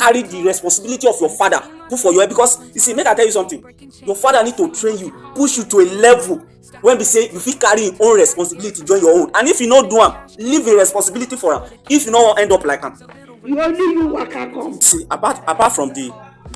carry the responsibility of your father put for your head. Because you see, make I tell you something, your father need to train you, push you to a level when be say you fit carry your own responsibility join your own. And if you no do am, leave the responsibility for am. If you no wan end up like am, you waka come. see, apart from the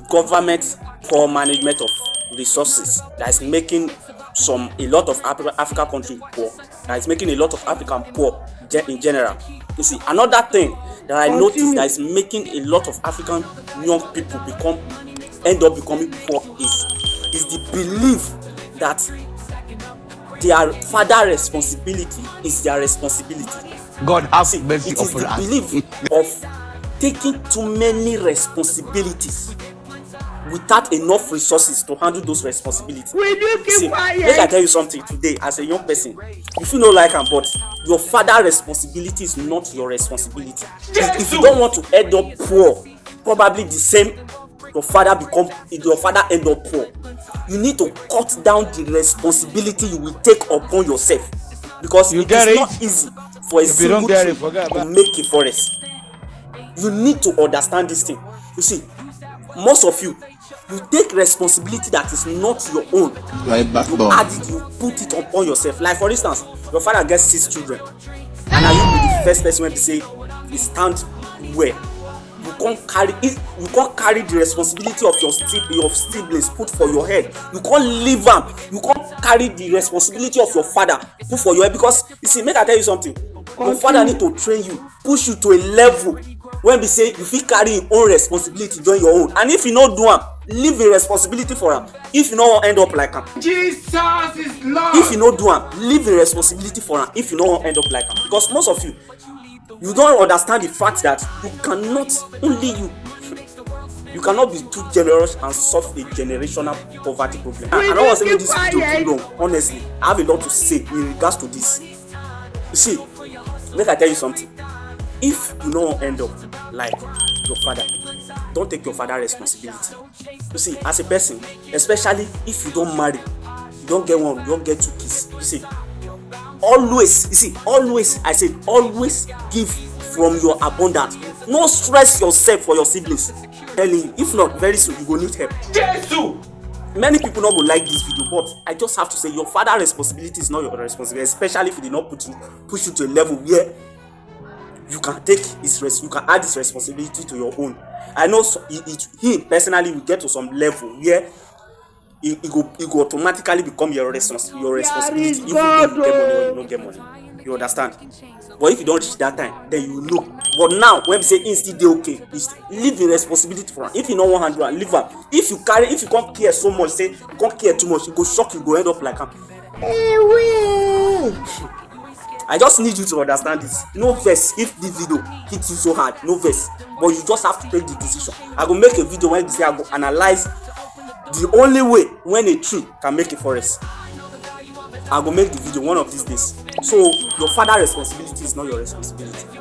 government poor management of resources that is making a lot of African countries poor, that is making a lot of African poor in general. You see, another thing that I noticed that is making a lot of African young people end up becoming poor is the belief that their father responsibility is their responsibility. God have mercy upon us. It is the belief of taking too many responsibilities without enough resources to handle those responsibilities. See, make I tell you something today as a young person. If you no like am, but your father responsibility is not your responsibility. If you don't want to end up poor, probably the same your father end up poor, you need to cut down the responsibility you will take upon yourself, because it is not easy for a single tree to make a forest. You need to understand this thing. You see, most of you take responsibility that is not your own. You add it, you put it upon yourself. Like for instance, your father gets 6 children, and now you be the first person when they say he stand well. You can't carry the responsibility of your siblings put for your head. You can't leave them. You can't carry the responsibility of your father put for your head. Because you see, make I tell you something, your father need to train you, push you to a level when they say you fit carry your own responsibility join your own. And if you no do am, leave the responsibility for am. If you no wan end up like am, Jesus is Lord. If you no do am, leave the responsibility for am. If you no wan end up like am, because most of you don't understand the fact that you cannot be too generous and solve a generational poverty problem. I don't want to make this video too long. Honestly, I have a lot to say in regards to this. You see, make I tell you something. If you no end up like your father, don't take your father responsibility. You see, as a person, especially if you don't marry, you don't get one, you don't get 2 kids. You see, always give from your abundance. No stress yourself for your siblings. If not, very soon you go need help. Jesus! Many people not go like this video, but I just have to say your father responsibility is not your responsibility, especially if he did not push you to a level where you can add his responsibility to your own. I know he personally will get to some level where it go automatically become your responsibility, even though you get money or you don't get money. You understand? But if you don't reach that time, then you know. But now, when we say still dey okay, leave the responsibility for him. If you no wan handle am, leave am. If you can't care so much, say you can't care too much, you go shock, you go end up like am. I just need you to understand this. No vex if this video hits you so hard. No vex. But you just have to take the decision. I go make a video when I go analyze the only way when a tree can make a forest. I go make the video one of these days. So your father responsibility is not your responsibility.